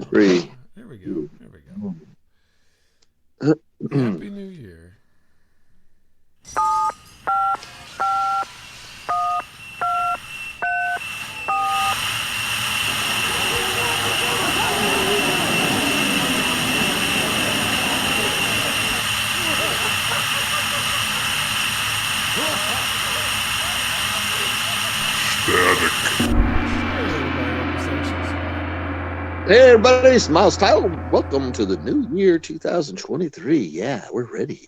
Three. There we go. There we go. Happy New Year. Hey everybody, it's Miles Tyler. Welcome to the new year 2023. Yeah, we're ready.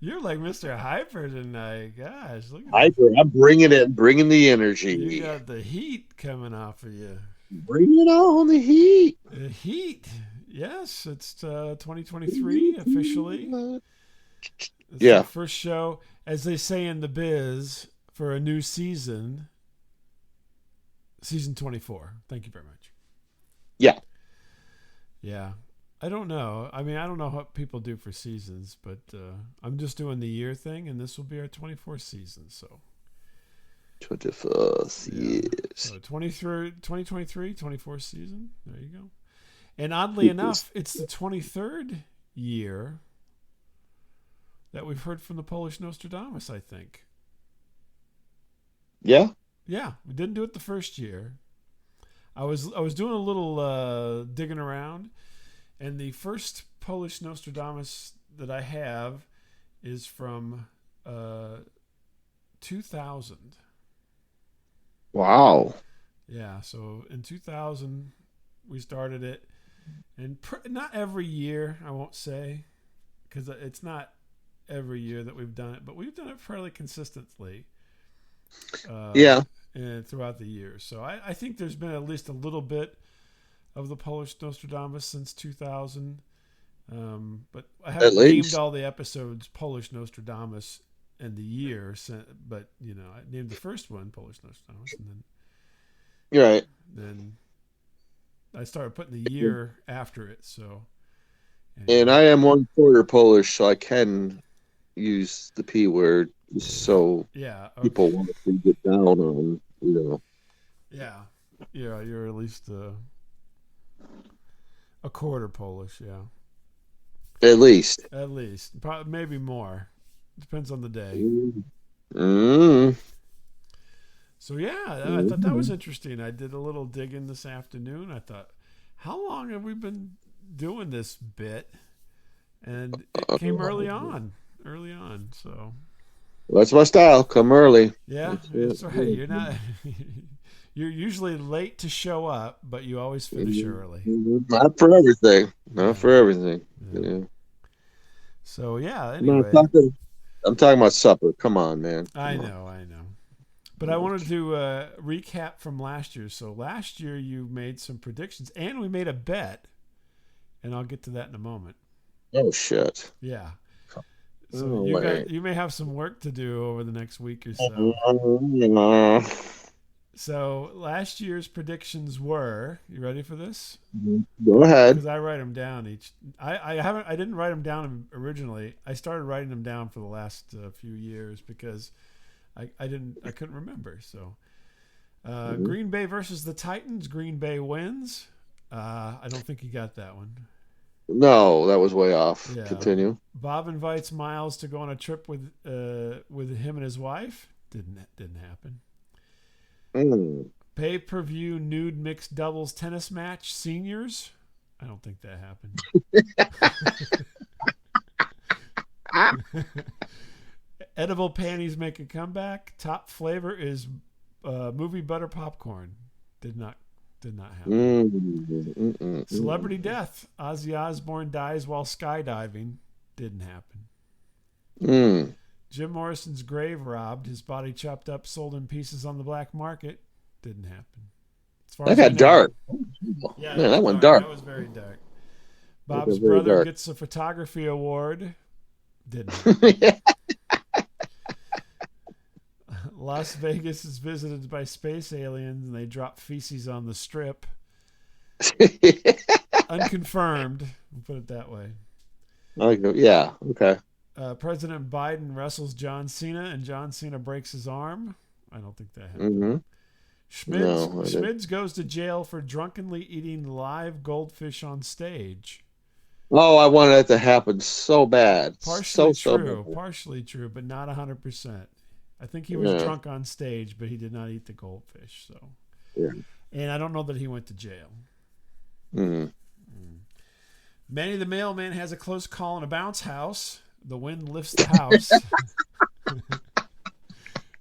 You're like Mr. Hyper tonight. Gosh, look at this. I'm bringing it, bringing the You energy. got the heat coming off of you. Bring it on, the heat. The heat. Yes, it's 2023 officially. It's Yeah. the first show, as they say in the biz, for a new season. Season 24. Thank you very much. Yeah. Yeah. I don't know. I mean, I don't know what people do for seasons, but I'm just doing the year thing, and this will be our 24th season. So 24th years. So 2023, 24th season. There you go. And oddly enough, it's the 23rd year that we've heard from the Polish Nostradamus, I think. Yeah. Yeah, we didn't do it the first year. I was doing a little digging around, and the first Polish Nostradamus that I have is from 2000. Wow. Yeah, so in 2000 we started it, and not every year, I won't say, because it's not every year that we've done it, but we've done it fairly consistently. Yeah. And throughout the years. So I think there's been at least a little bit of the Polish Nostradamus since 2000. But I haven't named all the episodes Polish Nostradamus and the year, but I named the first one Polish Nostradamus, and then you're right. Then I started putting the year after it. So, anyway. And I am 1/4 Polish, so I can use the P word. So people want to get down on, Yeah, you're at least a quarter Polish, yeah. At least. Probably, maybe more. Depends on the day. Mm. So I thought that was interesting. I did a little digging this afternoon. I thought, how long have we been doing this bit? And it came early on. So that's my style. Come early. Yeah, that's right. You're not. You're usually late to show up, but you always finish early. Not for everything. For everything. Yeah. So anyway, I'm talking about supper. Come on, man. I know. But I wanted to recap from last year. So last year you made some predictions, and we made a bet, and I'll get to that in a moment. Oh shit! Yeah. So you may have some work to do over the next week or so. So last year's predictions were, you ready for this? Go ahead. Because I write them down each. I didn't write them down originally. I started writing them down for the last few years because I couldn't remember. So Green Bay versus the Titans. Green Bay wins. I don't think you got that one. No, that was way off. Yeah. Continue. Bob invites Miles to go on a trip with him and his wife. Didn't happen. Pay-per-view nude mixed doubles tennis match seniors. I don't think that happened. Edible panties make a comeback. Top flavor is movie butter popcorn. Did not happen. Celebrity death. Ozzy Osbourne dies while skydiving. Didn't happen. Jim Morrison's grave robbed. His body chopped up, sold in pieces on the black market. Didn't happen. That got dark. Yeah, man, that went dark. That was very dark. Bob's brother gets a photography award. Didn't happen. Las Vegas is visited by space aliens and they drop feces on the strip. Unconfirmed. We'll put it that way. Yeah, okay. President Biden wrestles John Cena and John Cena breaks his arm. I don't think that happened. No, I didn't. Schmids goes to jail for drunkenly eating live goldfish on stage. Oh, I wanted that to happen so bad. So bad. Partially true, but not 100%. I think he was Yeah. drunk on stage, but he did not eat the goldfish. So, Yeah. and I don't know that he went to jail. Mm. Manny the mailman has a close call in a bounce house. The wind lifts the house.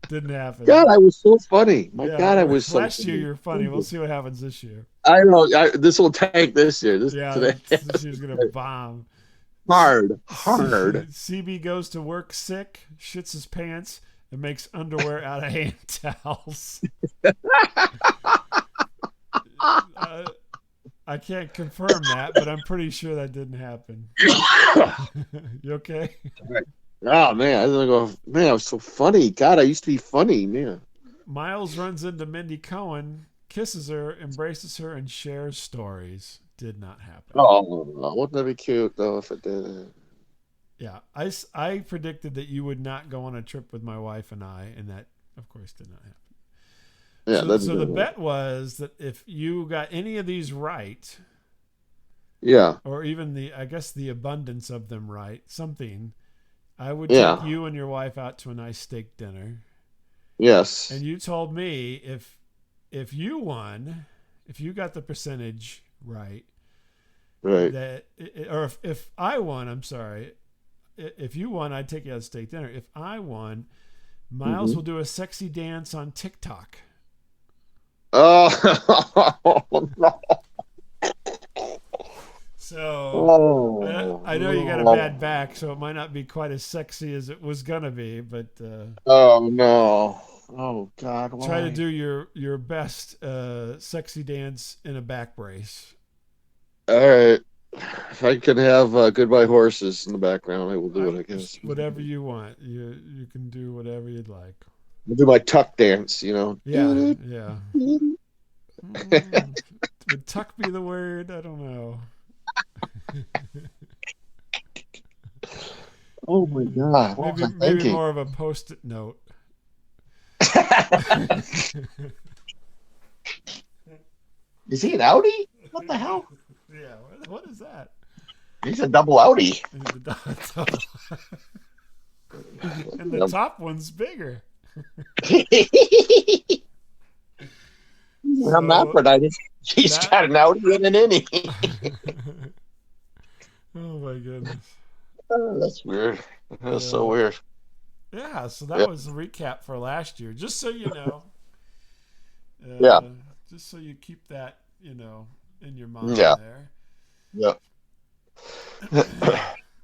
Didn't happen. God, I was so funny. My Yeah, God, I was so last year funny. you're funny. We'll see what happens this year. I know. This will tank this year. This Yeah, today. this year's gonna bomb. Hard. CB goes to work sick, shits his pants, and makes underwear out of hand towels. I can't confirm that, but I'm pretty sure that didn't happen. You okay? Oh man, I was go. Man, I was so funny. God, I used to be funny, man. Miles runs into Mindy Cohen, kisses her, embraces her, and shares stories. Did not happen. Oh, wouldn't that be cute though if it did? Yeah, I predicted that you would not go on a trip with my wife and I, and that, of course, did not happen. Yeah, So the bet was that if you got any of these right, yeah, or even the abundance of them right, something, I would yeah, take you and your wife out to a nice steak dinner. yes. And you told me if you won, if you got the percentage right, Right. that or if I won, I'm sorry, if you won, I'd take you out to steak dinner. If I won, Miles will do a sexy dance on TikTok. Oh no. So I know you got a bad back, so it might not be quite as sexy as it was gonna be, but Oh no. Oh God, why? try to do your best sexy dance in a back brace. All right. If I can have goodbye horses in the background, I will do it, I guess. Whatever you want, you can do whatever you'd like. I'll do my tuck dance, you know. Yeah, yeah. Would tuck be the word? I don't know. Oh my God. What was I Maybe thinking? more of a post-it note. Is he an Audi? What the hell? Yeah, what is that? He's a double Audi. And the top one's bigger. Hermaphroditus. He's got an Audi and an innie. Oh my goodness. Oh, that's weird. That's so weird. Yeah, so that was a recap for last year. Just so you know. Yeah. Just so you keep that, in your mind there. Yeah.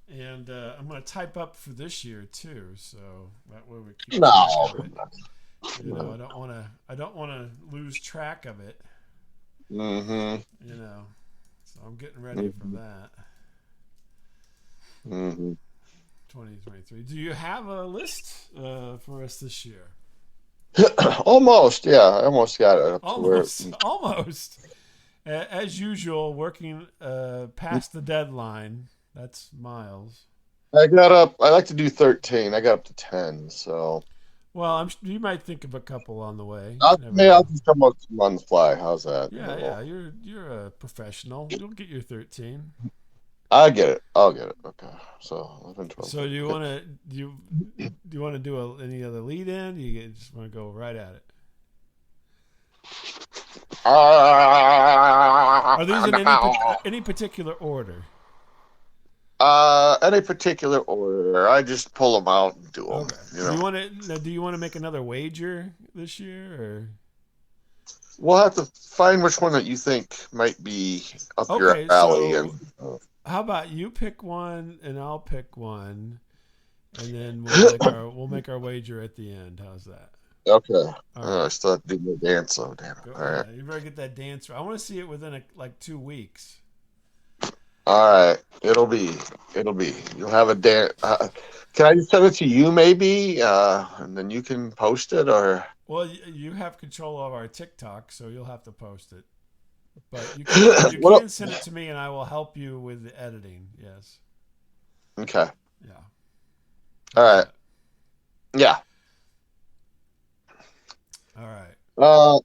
And I'm going to type up for this year too, so that way we keep No. I don't want to lose track of it. Mm-hmm. So I'm getting ready for that. Mm-hmm. 2023. Do you have a list for us this year? Almost, yeah. I almost got it. Almost. As usual, working past the deadline. That's Miles. I like to do 13. I got up to 10, so. Well, you might think of a couple on the way. I'll just come up on the fly. How's that? Yeah. You're a professional. You'll get your 13. I get it. I'll get it. Okay. So 11, 12. So do you want to do any other lead in? You just want to go right at it? Are these in any particular order? Any particular order. I just pull them out and do them. Okay. Do you want to make another wager this year, or? We'll have to find which one that you think might be up your alley. How about you pick one and I'll pick one, and then we'll make our wager at the end. How's that? Okay. I still have to do the dance. Oh, damn it. All right. You better get that dance. I want to see it within 2 weeks. All right. It'll be. You'll have a dance. Can I just send it to you maybe, and then you can post it, or? Well, you have control of our TikTok, so you'll have to post it. But you can send it to me, and I will help you with the editing. Yes. Okay. Yeah. All right. Yeah. All right. Well,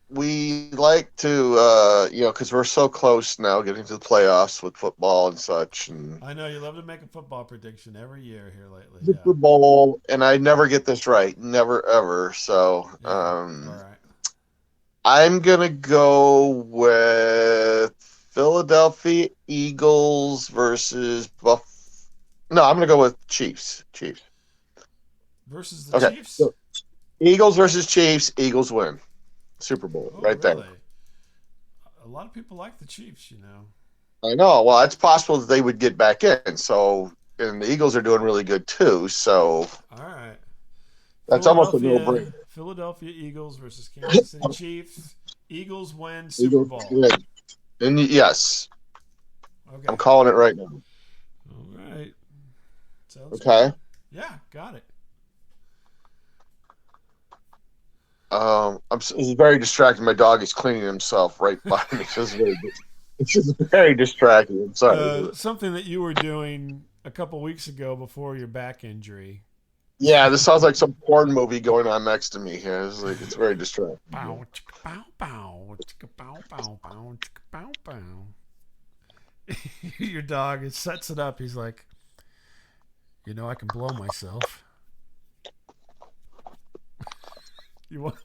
we like to because we're so close now, getting to the playoffs with football and such, and I know you love to make a football prediction every year here lately. Yeah. Super Bowl, and I never get this right, never ever. So, Yeah. All right. I'm gonna go with Philadelphia Eagles versus Buff. No, I'm gonna go with Chiefs. Chiefs. Versus the Okay. Chiefs. So Eagles versus Chiefs. Eagles win. Super Bowl Oh, right there. really? A lot of people like the Chiefs, you know. I know. Well, it's possible that they would get back in. So, and the Eagles are doing really good too. So All right. that's almost a no-brainer. Philadelphia Eagles versus Kansas City Chiefs. Eagles win Super Eagles Bowl. win. And yes, I'm Okay. calling it right now. All right. Sounds Okay. good. Yeah, got it. This is very distracting. My dog is cleaning himself right by me. It's just very distracting. I'm sorry. Something that you were doing a couple weeks ago before your back injury. Yeah, this sounds like some porn movie going on next to me here. It's very distracting. Bow, chicka, bow, bow, chicka, bow, bow, bow, chicka, bow, bow. Your dog it sets it up. He's like, I can blow myself. You want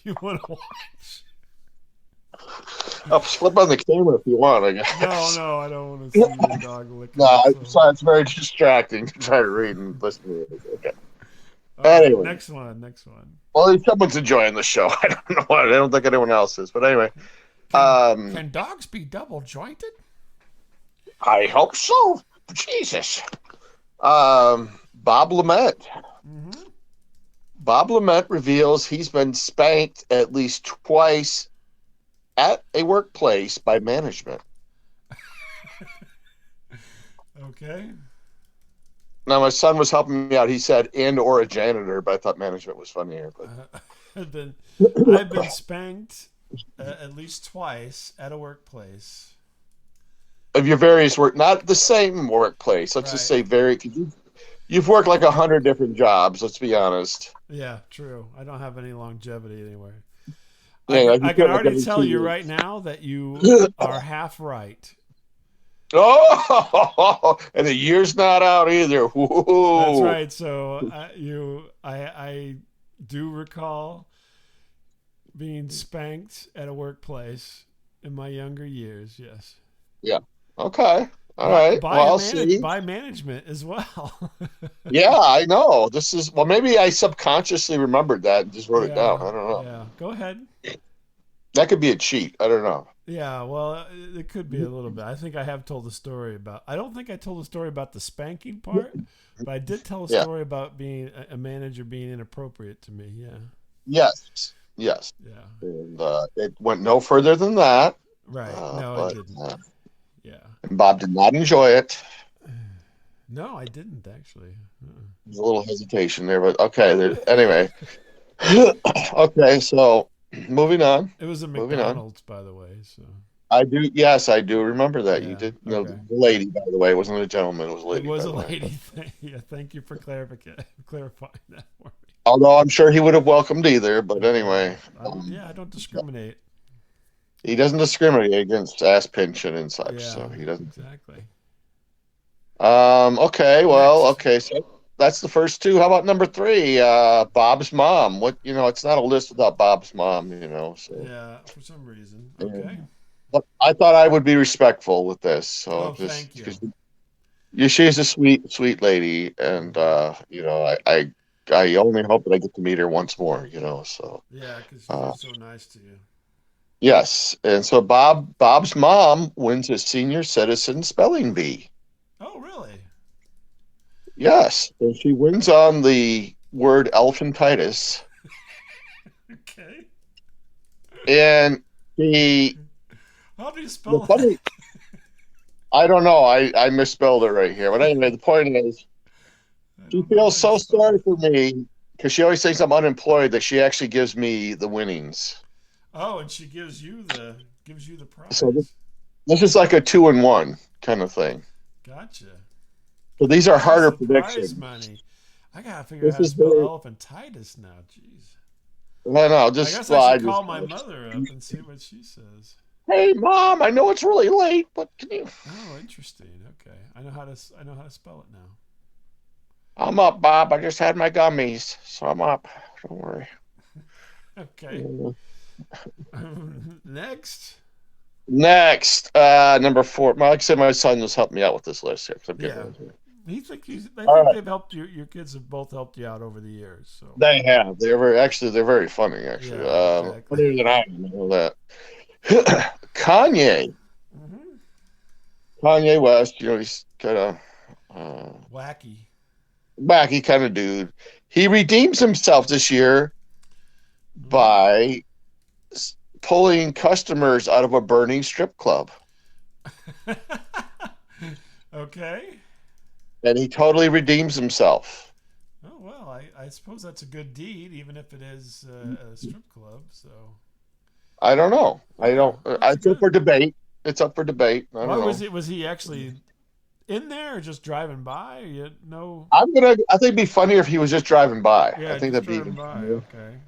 you want to watch? I'll flip on the camera if you want, I guess. No, I don't want to see your dog licking No, himself. it's very distracting to try to read and listen to it. Okay. All right, Anyway, next one, next one. well, someone's enjoying the show. I don't know what. I don't think anyone else is, but anyway, Can can dogs be double jointed? I hope so. Jesus. Bob Lamette. Mm-hmm. Bob Lamette reveals he's been spanked at least twice at a workplace by management. Okay. Now, my son was helping me out. He said, and or a janitor, but I thought management was funnier. But I've been I've been spanked at least twice at a workplace. of your various work, not the same workplace. Let's just Right. say you've worked like 100 different jobs. Let's be honest. Yeah, true. I don't have any longevity anywhere. Yeah, like you I can quit like already every tell two you years. right now that you are half right. Oh, and the year's not out either. That's Whoa. right. So I do recall being spanked at a workplace in my younger years. Yes, Yeah. Okay. All right. Well, I'll see. by management as well. Yeah, I know. This is well. Maybe I subconsciously remembered that and just wrote it down. Yeah, I don't know. yeah. Go ahead. That could be a cheat. I don't know. Yeah, well, it could be a little bit. I think I have told the story about. I don't think I told the story about the spanking part, but I did tell a Yeah. story about being a manager being inappropriate to me. Yeah, Yes. Yes. yeah. And it went no further than that. Right. No, I But didn't. Yeah. Bob did not enjoy it. No, I didn't actually. There's a little hesitation there, but okay. Anyway. Okay. So moving on. It was a Moving on. McDonald's, by the way. So I do. Yes, I do remember that. You yeah. did. No, Okay. the lady, by the way, it wasn't a gentleman. It was a It lady, was by a the way. lady. Yeah. Thank you for clarifying that for me. Although I'm sure he would have welcomed either. But anyway, Yeah, I don't discriminate. he doesn't discriminate against ass pinching and such. Yeah. So he doesn't. Exactly. Okay. Well. Next. Okay. So that's the first two. How about number three? Bob's mom. What? It's not a list without Bob's mom. So. Yeah, for some reason. Okay. And, but I thought I would be respectful with this. So Oh, just thank you. because she's a sweet, sweet lady, and I only hope that I get to meet her once more. So. Yeah, because Uh, she's so nice to you. yes, and so Bob's mom wins a senior citizen spelling bee. Oh, really? Yes, and she wins on the word elephantitis, Okay. and the How do you the spell that? funny. I don't know. I misspelled it right here, but anyway, the point is, I she don't know how feels you so spell sorry it. for me because she always thinks I'm unemployed that she actually gives me the winnings. Oh, and she gives you the So this, prize. this is like a 2-in-1 kind of thing. Gotcha. So these are Where's harder the prize predictions. money? I gotta figure out This how to is spell very. elephantitis now. Jeez. No, no, I just guess I well, I should just. call my mother up and see what she says. Hey, mom, I know it's really late, but can you? Oh, interesting. Okay, I know how to spell it now. I'm up, Bob. I just had my gummies, so I'm up. Don't worry. Okay. Next. Next, number 4. Like I said, my son just helped me out with this list here because I'm getting Yeah. into it. I All think right, they've helped you. Your kids have both helped you out over the years. So. they have. They're very funny actually. Yeah. Exactly. Funnier than I know that. Kanye, Hmm. Kanye West. He's kind of Wacky. wacky kind of dude. He redeems himself this year Hmm. by pulling customers out of a burning strip club, Okay. and he totally redeems himself. Oh well, I suppose that's a good deed, even if it is a strip club. So I don't know. I yeah, don't. that's It's up for good. debate. It's up for debate. I Why don't was know. it? Was he actually in there, or just driving by? You know. I think it'd be funnier if he was just driving by. I Yeah, think just that'd be driving even by. funnier. Okay.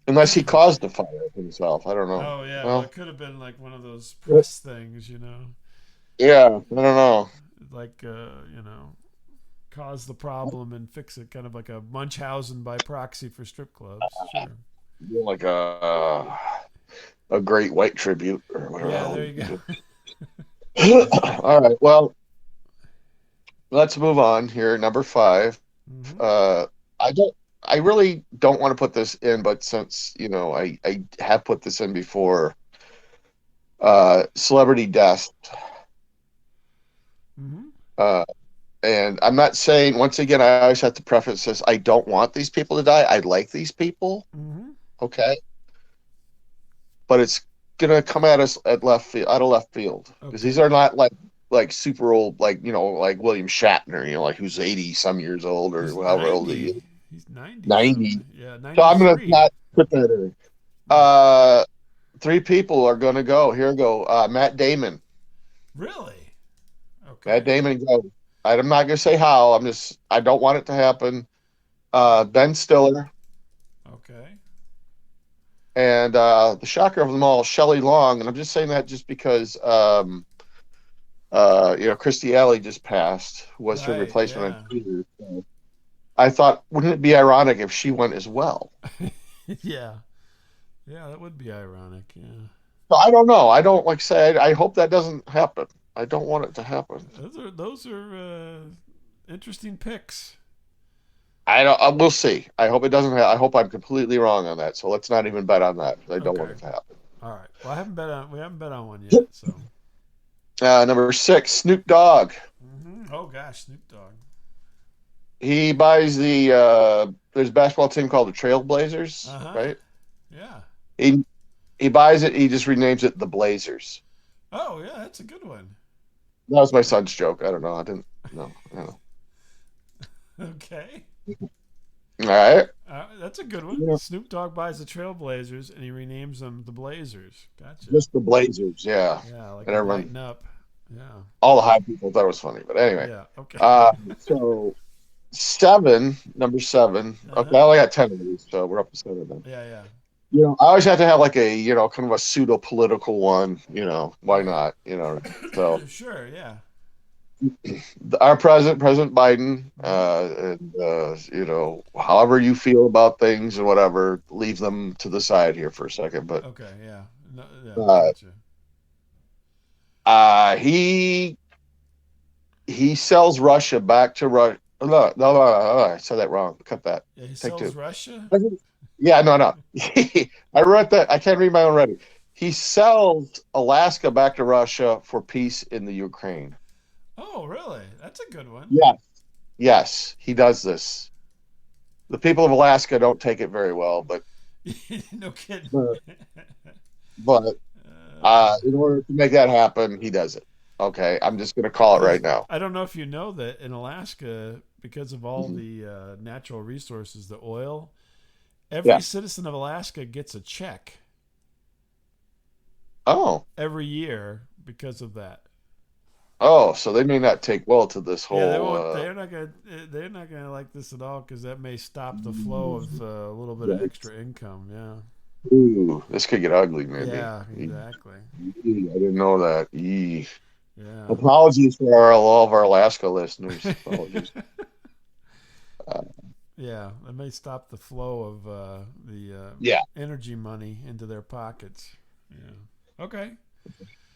Unless he caused the fire himself. I don't know. Oh yeah, well Well, it could have been like one of those press things, you know, yeah, I don't know. like cause the problem and fix it, kind of like a Munchausen by proxy for strip clubs. Sure. Like a great white tribute or whatever the Yeah, hell there you you do. go. All right. Well, let's move on here. Number 5. Hmm. Uh, I don't. I really don't want to put this in, but since I have put this in before. Celebrity death. Hmm. Uh, and I'm not saying, once again, I always have to preface this. I don't want these people to die. I like these people. Hmm. Okay. But it's gonna come at us at left field, out of left field, because these Okay. are not like super old, like like William Shatner, like who's 80 some years old or He's however old he 90. is, He's 90 90. something. Yeah, So I'm gonna 93. not put that in. Right. Uh, 3 people are gonna go. Here we go. Matt Damon. Really? Matt Okay. Damon go. I'm not gonna say how. I don't want it to happen. Ben Stiller, Okay. and the shocker of them all, Shelley Long. And I'm just saying that just because Christy Alley just passed, who was her Right. replacement on Yeah. Twitter. So I thought, wouldn't it be ironic if she went as well? Yeah. Yeah, that would be ironic. Yeah. So I don't know. I don't like say. I hope that doesn't happen. I don't want it to happen. Those are interesting picks. I don't. We'll see. I hope it doesn't. I hope I'm completely wrong on that. So let's not even bet on that. I don't want Okay. it to happen. All right. Well, we haven't bet on one yet. So. Number 6, Snoop Dogg. Oh gosh, Snoop Dogg. He buys there's a basketball team called the Trailblazers, Uh huh. right? Yeah. He he buys it. He just renames it the Blazers. Oh yeah, that's a good one. That was my son's joke. I don't know. I didn't. No. No. Okay. All right. That's a good one. Yeah. Snoop Dogg buys the Trailblazers and he renames them the Blazers. Gotcha. Just the Blazers. Yeah. Yeah, like And they everyone, lighten up. Yeah. all the high people thought it was funny. But anyway, Yeah. Okay. so 7, number 7. Uh Okay, I huh. only got 10 of these, so we're up to 7 then. Yeah. Yeah. I always have to have like a kind of a pseudo political one. Why Right. not? So Sure. Yeah. our President Biden, Hmm. and however you feel about things and whatever, leave them to the side here for a second. But Okay. Yeah. No, yeah. uh, Gotcha. he sells Russia back to Russia. No, no, no, no, I said that wrong. Cut that. Yeah. He Take sells 2. Russia. Yeah, no, no. I wrote that. I can't read my own writing. He sells Alaska back to Russia for peace in the Ukraine. Oh, really? That's a good one. Yes, yes, he does this. The people of Alaska don't take it very well, but No kidding. but, but in order to make that happen, he does it. Okay, I'm just going to call it right Because now. I don't know if you know that in Alaska, because of all Mhm. the natural resources, the oil, Yeah. every citizen of Alaska gets a check Oh, every year because of that. Oh, so they may not take well to this Yeah, they whole. won't. They're not gonna. They're not gonna like this at all because that may stop the flow of a little bit of extra income. Yeah. Ooh, this could get ugly, maybe. Yeah. Exactly. I didn't know that. Eee. Yeah. Apologies for all of our Alaska listeners. Apologies. Uh, Yeah. It may stop the flow of the yeah. energy money into their pockets. Yeah. Okay.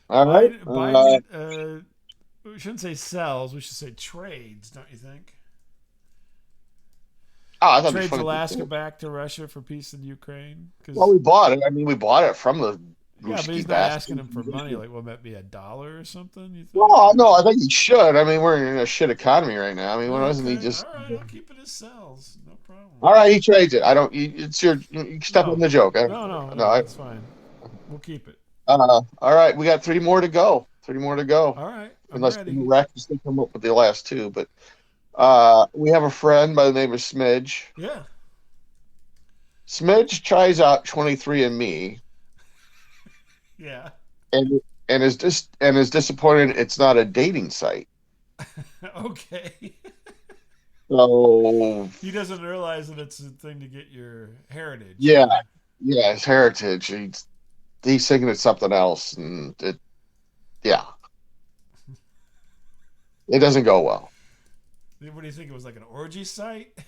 All right. Biden. We shouldn't say sells. We should say trades. Don't you think? I thought it'd be Trades funny. Alaska back to Russia for peace in Ukraine. Well, Because we bought it. I mean, we bought it from the yeah, but Ruski he's not asking bastard. him for money. Like, what might be $1 or something? You think? Well, Or... no, I think he should. I mean, we're in a shit economy right now. I mean, when wasn't he Okay, just? all right. I'll keep it as sells. No problem. All right, he trades it. I don't. It's your. You step on No, the joke. no. I, That's fine. We'll keep it. all right, we got three more to go. Three more to go. All right. I'm Unless we ready. miraculously come up with the last two, but we have a friend by the name of Smidge. Yeah. Smidge tries out 23andMe Yeah. and is disappointed it's not a dating site. Okay. So He doesn't realize that it's a thing to get your heritage. yeah, yeah, his heritage. He's thinking it's something else, and yeah, it doesn't go well. What do you think? It was like an orgy site?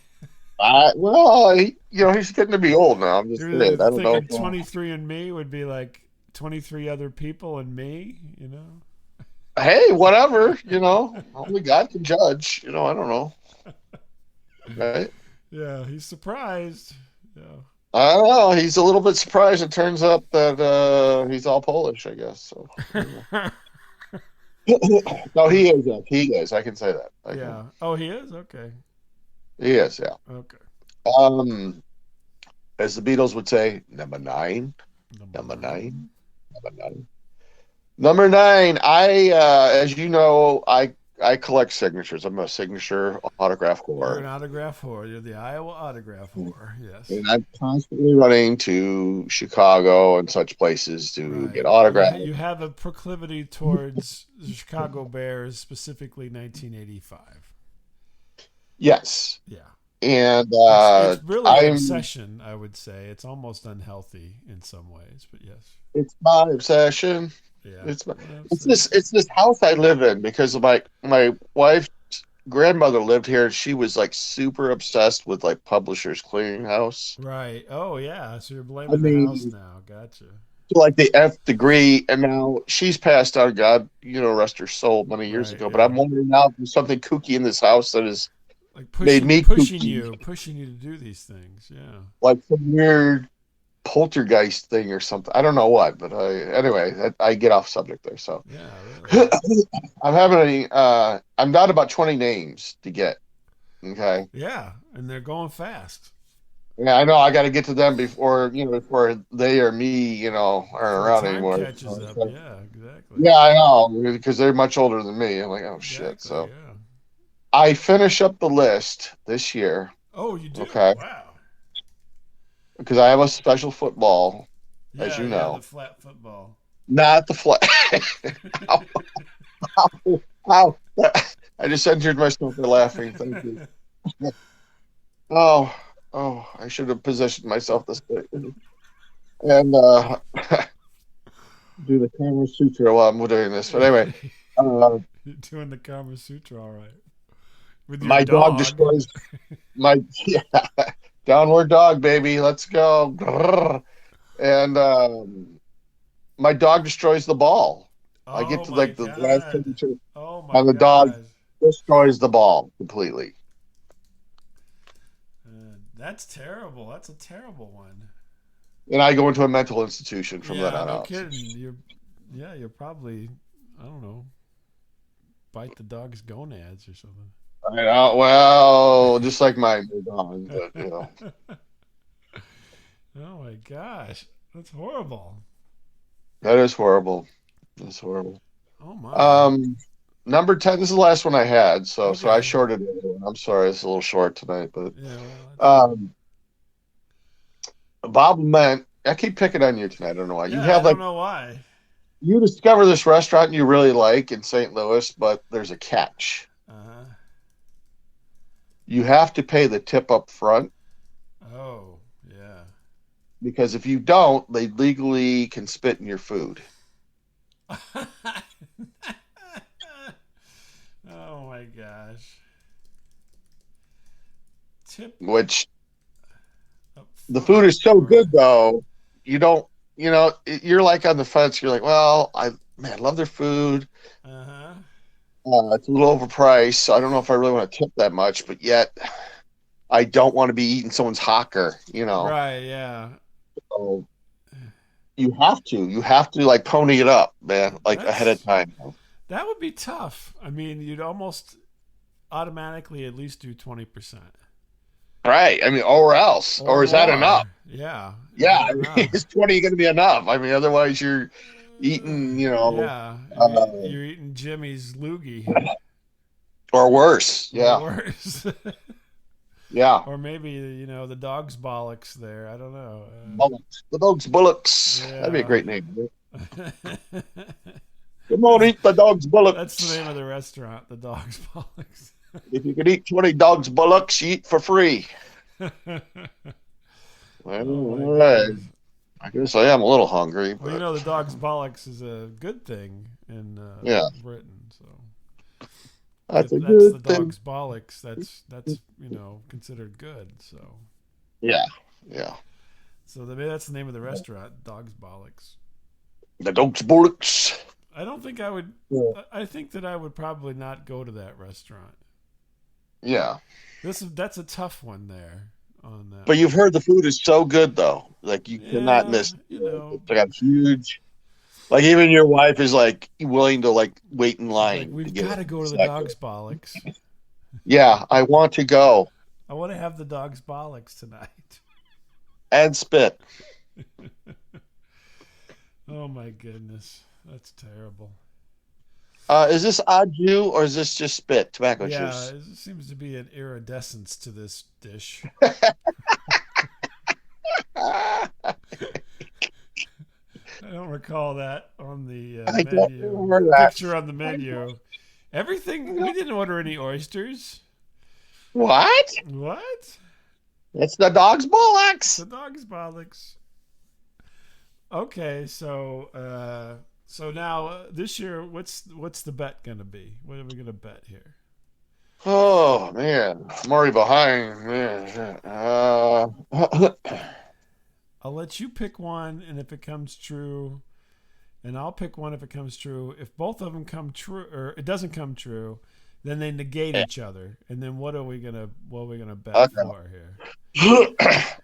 Well, he's getting to be old now. I'm just You're saying. I don't know. thinking 23 and Me would be like 23 other people and me, Hey, whatever. Only God can judge. I don't know. Right? Yeah, he's surprised. Yeah. I don't know. He's a little bit surprised. It turns up that he's all Polish, I guess. So, no, he is. He is. I can say that. Yeah. Oh, he is? Okay. He is. Yeah. Okay. Um, as the Beatles would say, number nine, Number number nine. nine, number nine, number nine. As you know, I collect signatures. I'm a signature autograph You're whore. an autograph whore. You're the Iowa autograph whore. Yes. And I'm constantly running to Chicago and such places to Right. get autographs. You have a proclivity towards the Chicago Bears, specifically 1985. Yes. Yeah. And It's really an I'm obsession, I would say. It's almost unhealthy in some ways, but yes. it's my obsession. Yeah. It's my, Absolutely. it's this house I live in because of my wife's grandmother lived here and she was like super obsessed with like Publishers Clearinghouse. Right. Oh, yeah. So you're I blaming the house mean, now. Gotcha. to like the F degree, and now she's passed on. God, rest her soul, many years Right. ago. But Yeah. I'm wondering now if there's something kooky in this house that has Like made me kooky, pushing you to do these things. Yeah. like some weird poltergeist thing or something. I don't know what, but anyway, I get off subject there. So Yeah. Really. I'm down about 20 names to get. Okay. Yeah. And they're going fast. Yeah, I know. I got to get to them before they or me, aren't Before around time anymore. catches up. So, Yeah. Exactly. yeah, I know because they're much older than me. I'm like, oh shit. Exactly. So Yeah. I finish up the list this year. Oh, you do? Okay, Wow. because I have a special football, as Yeah. you Yeah. The know, flat football. not the flag. ow, ow, ow. I just injured myself by laughing. Thank you. Oh, I should have positioned myself this way. And do the Kama Sutra while I'm doing this. But anyway, uh, You're doing the Kama Sutra, all right. With your my dog dog. destroys my yeah, downward dog, baby. Let's go. Grrr. And my dog destroys the ball. I get Oh to my like the last god. signature, Oh my and the dog god. destroys the ball completely. That's terrible. That's a terrible one. And I go into a mental institution from Yeah, then on no out. kidding. You're probably, I don't know, bite the dog's gonads or something. I know, well, just like my new dog, but Oh my gosh. That's horrible. that is horrible. That's horrible. Oh my. Number 10, this is the last one I had, so I Okay. shorted it. I'm sorry, it's a little short tonight, but Yeah, well, that's fine. um Bob meant I keep picking on you tonight. I don't know why. You Yeah, I have don't like know why. you discover this restaurant you really like in St. Louis, but there's a catch. Uh-huh. You have to pay the tip up front Oh, yeah. because if you don't, they legally can spit in your food. Oh my gosh. Tip Which up the food front is so or good though, you don't, you're like on the fence. You're like, well, I love their food. uh-huh. It's a little overpriced, so I don't know if I really want to tip that much, but yet I don't want to be eating someone's hocker. Right, yeah. So you have to like pony it up, man, like ahead of That's time. that would be tough. I mean, you'd almost automatically at least do 20%. Right. I mean, or else. Or Or is that enough? more. Yeah. Is Yeah. that I mean, enough? is 20 going to be enough? I mean, otherwise you're eating, Yeah. uh, You're eating Jimmy's loogie. or worse. Or Yeah. worse. Yeah. Or maybe, the dog's bollocks there. I don't know. Bullocks. The dog's bullocks. That'd be a Yeah. great name. Come on, that's eat the dog's that's the bullocks. name of the restaurant, the dog's bollocks. If you could eat 20 dog's bullocks, you eat for free. Well, Oh my all right. goodness. I guess I am a little hungry, Well, but the dog's bollocks is a good thing in yeah, Britain. So that's if a that's the good thing. dog's bollocks, that's considered good. So Yeah. Yeah. maybe that's the name of the restaurant, Dog's Bollocks. The dog's bullocks. I don't think I would. Yeah. I think that I would probably not go to that restaurant. Yeah. That's a tough one there on that But you've one. heard the food is so good though. Like you cannot Yeah, miss it. It's like a huge like even your wife is like willing to like wait in she's like, line to we've get got it. to go to It's the that good. Dog's Bollocks. Yeah, I want to go I want to have the Dog's Bollocks tonight. and spit. Oh my goodness, that's terrible. Is this au jus or is this just spit? Tobacco Yeah, juice. it seems to be an iridescence to this dish. I I don't recall that on the don't menu. remember that. Picture on the menu. Everything. We didn't order any oysters. What? What? It's the dog's bullocks. The Dog's Bollocks. Okay, so now this year, what's the bet gonna be? What are we gonna bet here? Oh man, I'm already behind. Man. I'll let you pick one, and if it comes true, and I'll pick one if it comes true. If both of them come true, or it doesn't come true, then they negate each other. And then what are we gonna bet Okay. for here?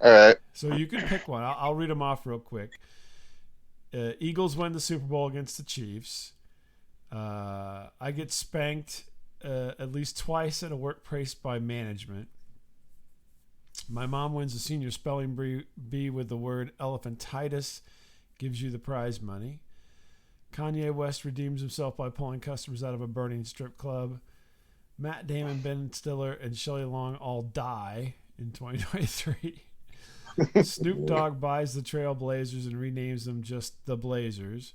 All right. So you can pick one. I'll read them off real quick. Eagles win the Super Bowl against the Chiefs. I get spanked at least twice at a workplace by management. My mom wins a senior spelling bee with the word elephantitis, gives you the prize money. Kanye West redeems himself by pulling customers out of a burning strip club. Matt Damon, Ben Stiller, and Shelley Long all die in 2023. Snoop Dogg buys the Trail Blazers and renames them just the Blazers.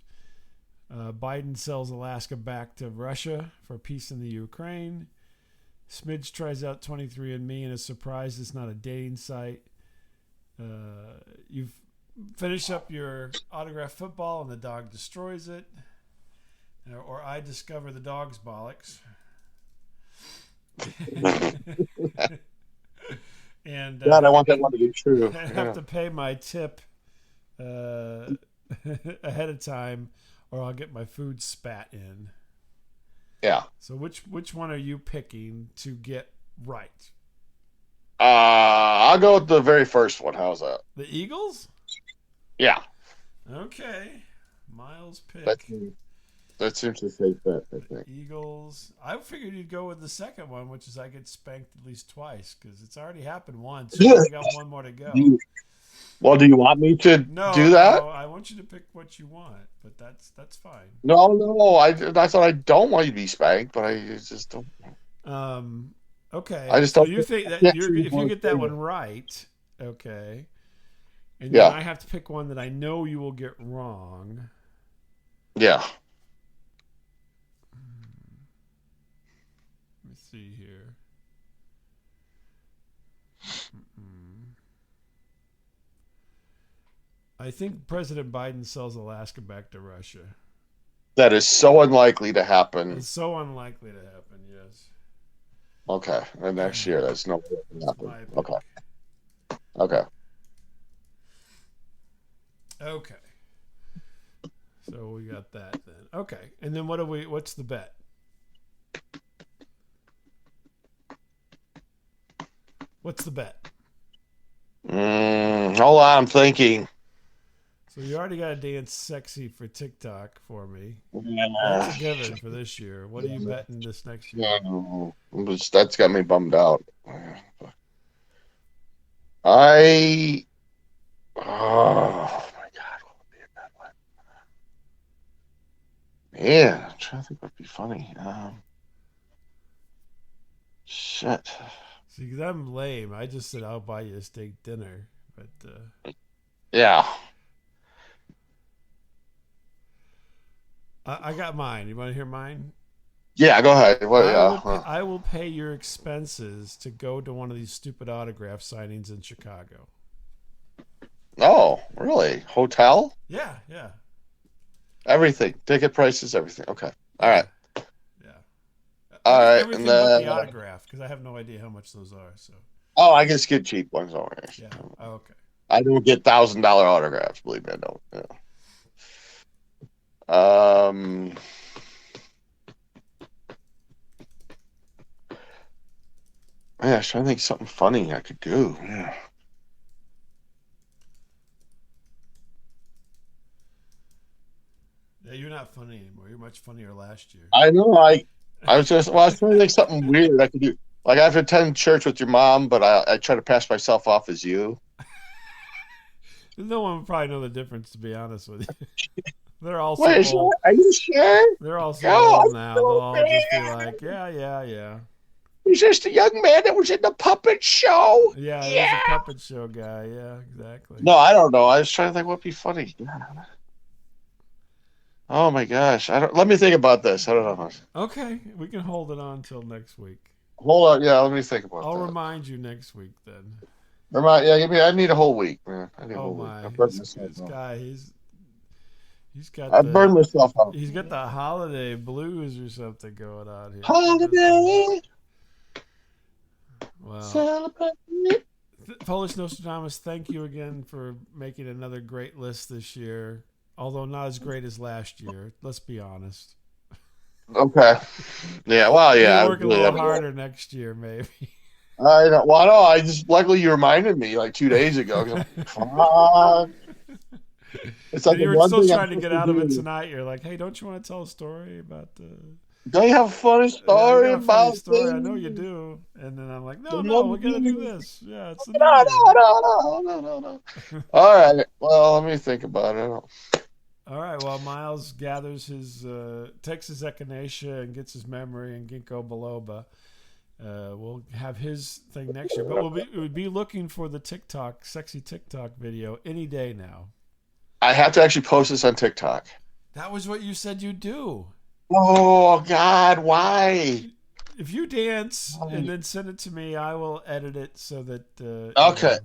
Biden sells Alaska back to Russia for peace in the Ukraine. Smidge tries out 23andMe and is surprised it's not a dating site. You've finished up your autographed football and the dog destroys it. Or I discover the dog's bollocks. And God, I want that one to be true. I have Yeah. to pay my tip ahead of time, or I'll get my food spat in. Yeah. So which one are you picking to get right? I'll go with the very first one. How's that? The Eagles? Yeah. Okay. Miles pick. That seems to say that, I think. Eagles. I figured you'd go with the second one, which is I get spanked at least twice, because it's already happened once. You only got one more to go. Do you want me to do that? No, I want you to pick what you want, but that's fine. No. I thought I don't want you to be spanked, but I just don't. Okay. I just so don't. you think that Yeah, if you get that one right, okay, and then Yeah. I have to pick one that I know you will get wrong. Yeah. Let me see here. I think President Biden sells Alaska back to Russia. That is so unlikely to happen. It's so unlikely to happen, yes. Okay. And next year, that's no way to That's happen. my pick. Okay. Okay. Okay. So we got that then. Okay. And then what's the bet? What's the bet? Hold on, I'm thinking. So you already got to dance sexy for TikTok for me. Yeah. That's a given for this year. What are you betting this next year? Yeah, that's got me bummed out. Oh my God, what would be a bad one? Man, I'm trying to think what would be funny. Shit. See, because I'm lame. I just said I'll buy you a steak dinner, but Yeah. I got mine. You want to hear mine? Yeah, go ahead. What? I will pay your expenses to go to one of these stupid autograph signings in Chicago. Oh, really? Hotel? Yeah, yeah. Everything. Ticket prices, everything. Okay. All right. Yeah. All right. Everything And but then, the autograph, because I have no idea how much those are. So. oh, I just get cheap ones already. Yeah. Oh, okay. I don't get $1,000 autographs. Believe me, I don't. Yeah. Man, I was trying to think of something funny I could do. Yeah. Yeah, you're not funny anymore. You're much funnier last year. I know. I was just. Well, I was trying to think of something weird I could do. Like I have to attend church with your mom, but I try to pass myself off as you. No one would probably know the difference, to be honest with you. They're all so Wait, old. are you sure? They're all so Oh, old now. They'll all just be like, yeah, yeah, yeah. he's just a young man that was in the puppet show. Yeah, he was Yeah. a puppet show guy. Yeah, exactly. No, I don't know. I was trying to think what would be funny. Oh my gosh. I don't. Let me think about this. I don't know. Okay, we can hold it on until next week. Hold on. Yeah, let me think about I'll that. remind you next week then. Yeah, give me. I need a whole week, man. I need a Oh whole week. my, I burned this myself out. guy, he's got I burned myself out. he's got the holiday blues or something going on here. Holiday. Wow. Celebrate. Polish Nostradamus, thank you again for making another great list this year. Although not as great as last year. Let's be honest. Okay. Yeah. Well, yeah. Maybe work a little harder next year, maybe. I know. Well, no. I just luckily you reminded me like 2 days ago. Fuck. It's like And you were still trying to get out of it tonight. You're like, hey, don't you want to tell a story about the? Don't you have a funny story about story? I know you do. And then I'm like, no, we gotta do this. Yeah, it's the no. All right. Well, let me think about it. All right. Well, Miles gathers takes his echinacea and gets his memory and ginkgo biloba. We'll have his thing next year, but we'll be looking for the sexy TikTok video any day now. I have to actually post this on TikTok. That was what you said you'd do. Oh God, why? If you dance and then send it to me, I will edit it so that okay,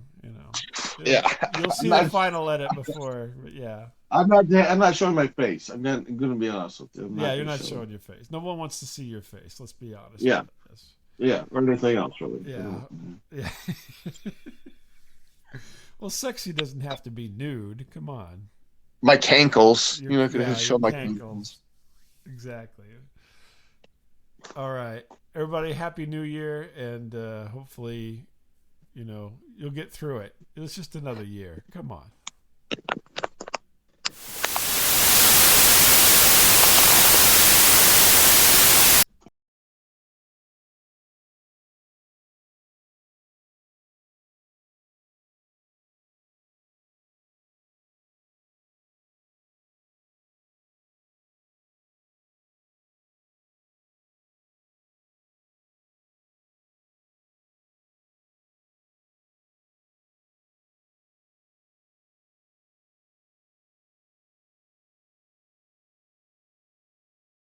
yeah, you'll see the final edit before. Yeah, I'm not showing my face. I'm going to be honest with you. You're not showing your face. No one wants to see your face. Let's be honest. Yeah, yeah, or anything else really. Yeah. Well, sexy doesn't have to be nude. Come on. My cankles. Could show my cankles. Exactly. All right, everybody. Happy New Year, and hopefully, you'll get through it. It's just another year. Come on.